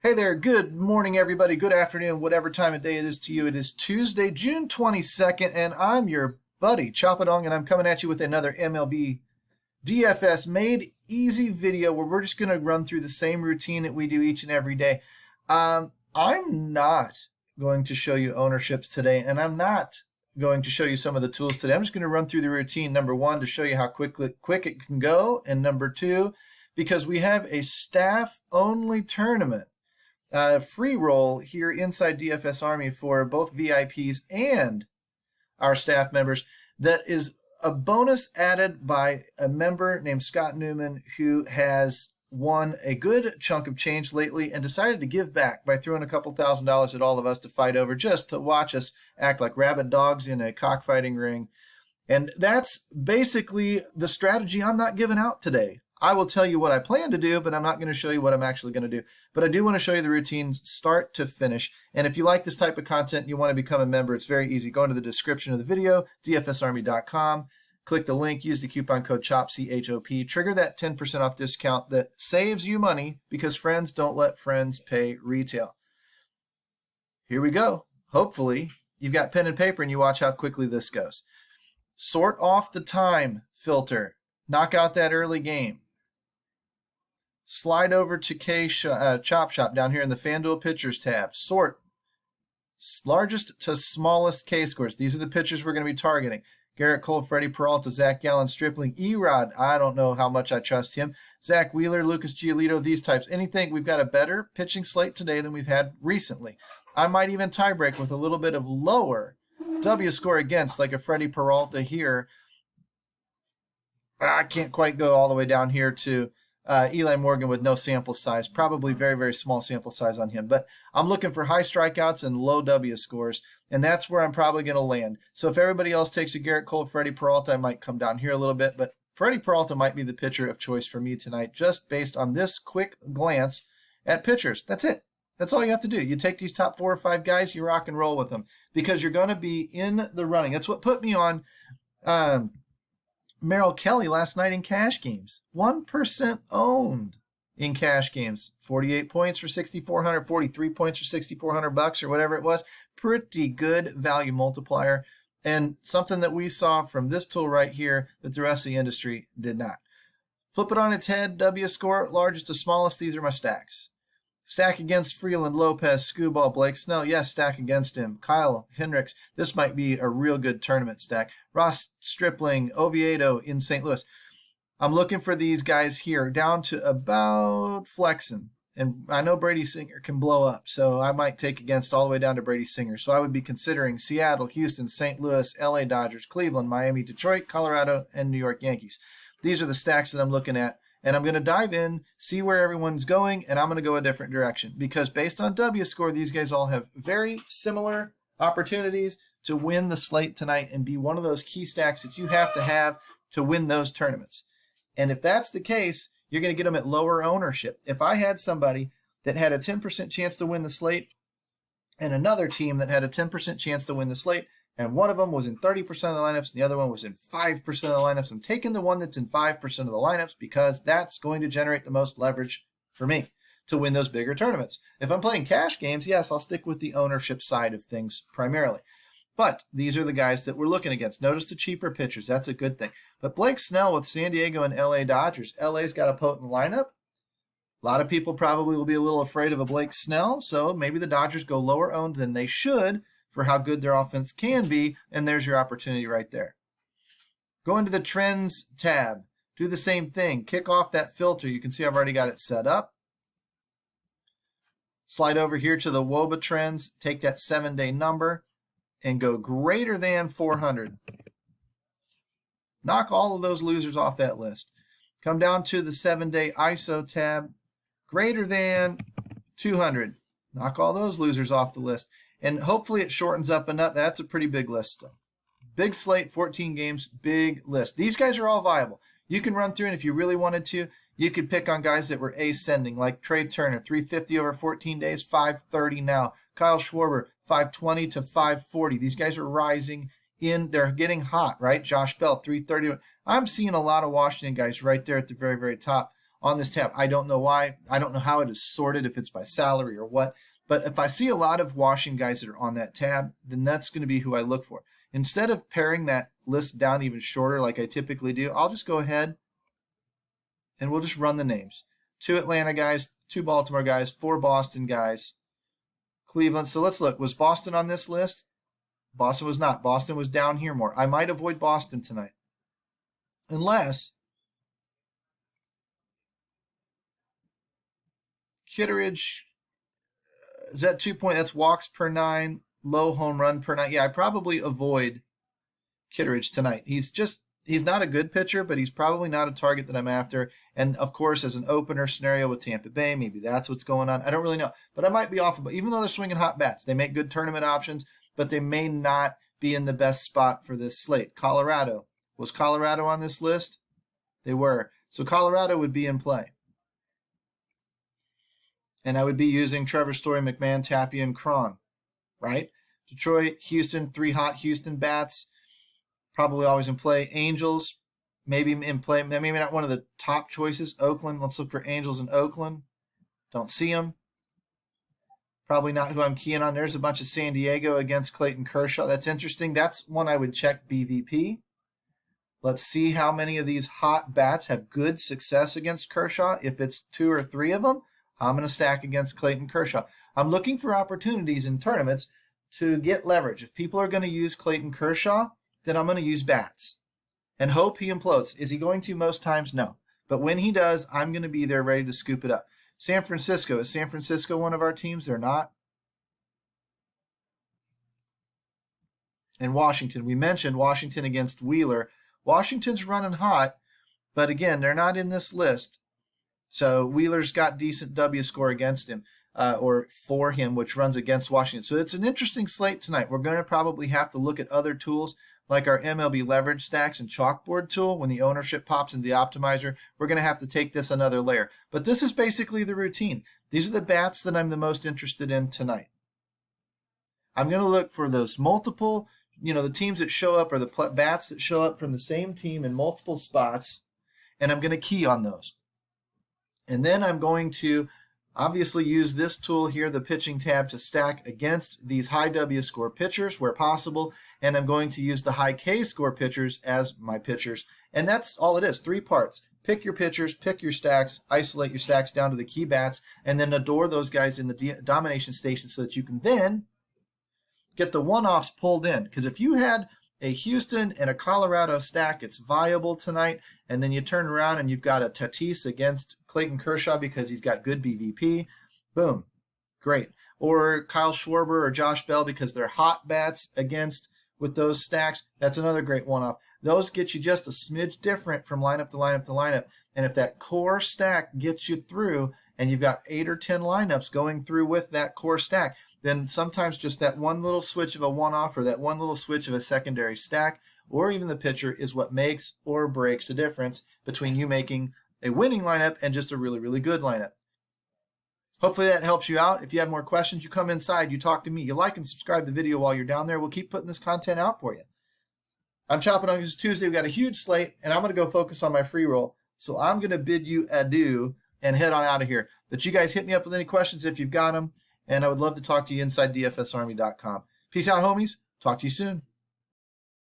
Hey there, good morning, everybody. Good afternoon, whatever time of day it is to you. It is Tuesday, June 22nd, and I'm your buddy, Choppadong, and I'm coming at you with another MLB DFS made easy video where we're just going to run through the same routine that we do each and every day. I'm not going to show you ownerships today, and I'm not going to show you some of the tools today. I'm just going to run through the routine, number one, to show you how quick it can go, and number two, because we have a staff-only tournament free roll here inside DFS Army for both VIPs and our staff members. That is a bonus added by a member named Scott Newman, who has won a good chunk of change lately and decided to give back by throwing a couple $1,000s at all of us to fight over, just to watch us act like rabid dogs in a cockfighting ring. And that's basically the strategy I'm not giving out today. I will tell you what I plan to do, but I'm not going to show you what I'm actually going to do. But I do want to show you the routines start to finish. And if you like this type of content and you want to become a member, it's very easy. Go into the description of the video, dfsarmy.com, click the link, use the coupon code CHOP, C-H-O-P, trigger that 10% off discount that saves you money because friends don't let friends pay retail. Here we go. Hopefully, you've got pen and paper and you watch how quickly this goes. Sort off the time filter. Knock out that early game. Slide over to Chop Shop down here in the Fanduel Pitchers tab. Sort largest to smallest K scores. These are the pitchers we're going to be targeting. Garrett Cole, Freddie Peralta, Zach Gallen, Stripling, Erod. I don't know how much I trust him. Zach Wheeler, Lucas Giolito, these types. Anything. We've got a better pitching slate today than we've had recently. I might even tiebreak with a little bit of lower W score against, like a Freddie Peralta here. I can't quite go all the way down here to Eli Morgan with no sample size. Probably very, very small sample size on him. But I'm looking for high strikeouts and low W scores, and that's where I'm probably going to land. So if everybody else takes a Garrett Cole, Freddie Peralta, I might come down here a little bit. But Freddie Peralta might be the pitcher of choice for me tonight, just based on this quick glance at pitchers. That's it. That's all you have to do. You take these top 4 or 5 guys, you rock and roll with them because you're going to be in the running. That's what put me on Merrill Kelly last night in cash games. 1% owned in cash games. 48 points for 6,400, 43 points for 6,400 bucks or whatever it was. Pretty good value multiplier, and something that we saw from this tool right here that the rest of the industry did not. Flip it on its head. W score, largest to smallest. These are my stacks. Stack against Freeland, Lopez, Skubal, Blake Snell. Yes, stack against him. Kyle Hendricks. This might be a real good tournament stack. Ross Stripling, Oviedo in St. Louis. I'm looking for these guys here down to about flexing. And I know Brady Singer can blow up, so I might take against all the way down to Brady Singer. So I would be considering Seattle, Houston, St. Louis, LA Dodgers, Cleveland, Miami, Detroit, Colorado, and New York Yankees. These are the stacks that I'm looking at. And I'm going to dive in, see where everyone's going, and I'm going to go a different direction. Because based on W score, these guys all have very similar opportunities to win the slate tonight and be one of those key stacks that you have to win those tournaments. And if that's the case, you're going to get them at lower ownership. If I had somebody that had a 10% chance to win the slate and another team that had a 10% chance to win the slate, and one of them was in 30% of the lineups, and the other one was in 5% of the lineups. I'm taking the one that's in 5% of the lineups because that's going to generate the most leverage for me to win those bigger tournaments. If I'm playing cash games, yes, I'll stick with the ownership side of things primarily. But these are the guys that we're looking against. Notice the cheaper pitchers. That's a good thing. But Blake Snell with San Diego and LA Dodgers. LA's got a potent lineup. A lot of people probably will be a little afraid of a Blake Snell, so maybe the Dodgers go lower owned than they should for how good their offense can be, and there's your opportunity right there. Go into the Trends tab. Do the same thing. Kick off that filter. You can see I've already got it set up. Slide over here to the WOBA Trends. Take that 7-day number and go greater than 400. Knock all of those losers off that list. Come down to the 7-day ISO tab. Greater than 200. Knock all those losers off the list. And hopefully it shortens up enough. That's a pretty big list. Big slate, 14 games, big list. These guys are all viable. You can run through, and if you really wanted to, you could pick on guys that were ascending, like Trey Turner, 350 over 14 days, 530 now. Kyle Schwarber, 520 to 540. These guys are rising in. They're getting hot, right? Josh Bell, 330. I'm seeing a lot of Washington guys right there at the very, very top on this tab. I don't know why. I don't know how it is sorted, if it's by salary or what. But if I see a lot of Washington guys that are on that tab, then that's going to be who I look for. Instead of paring that list down even shorter like I typically do, I'll just go ahead and we'll just run the names. 2 Atlanta guys, 2 Baltimore guys, 4 Boston guys, Cleveland. So let's look. Was Boston on this list? Boston was not. Boston was down here more. I might avoid Boston tonight. Unless Kitteridge is at 2 point. That's walks per 9, low home run per 9. Yeah, I probably avoid Kitteridge tonight. He's not a good pitcher, but he's probably not a target that I'm after. And of course, as an opener scenario with Tampa Bay, maybe that's what's going on. I don't really know, but I might be off. But even though they're swinging hot bats, they make good tournament options, but they may not be in the best spot for this slate. Colorado. Was Colorado on this list? They were. So Colorado would be in play. And I would be using Trevor Story, McMahon, Tapia, and Cron, right? Detroit, Houston, 3 hot Houston bats, probably always in play. Angels, maybe in play, maybe not one of the top choices. Oakland, let's look for Angels in Oakland. Don't see them. Probably not who I'm keying on. There's a bunch of San Diego against Clayton Kershaw. That's interesting. That's one I would check BVP. Let's see how many of these hot bats have good success against Kershaw. If it's 2 or 3 of them, I'm going to stack against Clayton Kershaw. I'm looking for opportunities in tournaments to get leverage. If people are going to use Clayton Kershaw, then I'm going to use bats and hope he implodes. Is he going to? Most times, no. But when he does, I'm going to be there ready to scoop it up. San Francisco. Is San Francisco one of our teams? They're not. And Washington. We mentioned Washington against Wheeler. Washington's running hot, but again, they're not in this list. So Wheeler's got decent W score against him, or for him, which runs against Washington. So it's an interesting slate tonight. We're going to probably have to look at other tools like our MLB leverage stacks and chalkboard tool. When the ownership pops into the optimizer, we're going to have to take this another layer. But this is basically the routine. These are the bats that I'm the most interested in tonight. I'm going to look for those multiple, the teams that show up, or the bats that show up from the same team in multiple spots, and I'm going to key on those. And then I'm going to obviously use this tool here, the pitching tab, to stack against these high W score pitchers where possible. And I'm going to use the high K score pitchers as my pitchers. And that's all it is, 3 parts. Pick your pitchers, pick your stacks, isolate your stacks down to the key bats, and then adore those guys in the domination station so that you can then get the one-offs pulled in. Because if you had a Houston and a Colorado stack, it's viable tonight, and then you turn around and you've got a Tatis against Clayton Kershaw because he's got good BVP, boom, great. Or Kyle Schwarber or Josh Bell because they're hot bats against with those stacks, that's another great one-off. Those get you just a smidge different from lineup to lineup to lineup, and if that core stack gets you through and you've got 8 or 10 lineups going through with that core stack, then sometimes just that one little switch of a one-off or that one little switch of a secondary stack or even the pitcher is what makes or breaks the difference between you making a winning lineup and just a really, really good lineup. Hopefully that helps you out. If you have more questions, you come inside, you talk to me, you like and subscribe the video while you're down there. We'll keep putting this content out for you. I'm Chopping on. It's Tuesday. We've got a huge slate, and I'm going to go focus on my free roll. So I'm going to bid you adieu and head on out of here. But you guys hit me up with any questions if you've got them. And I would love to talk to you inside DFSArmy.com. Peace out, homies. Talk to you soon.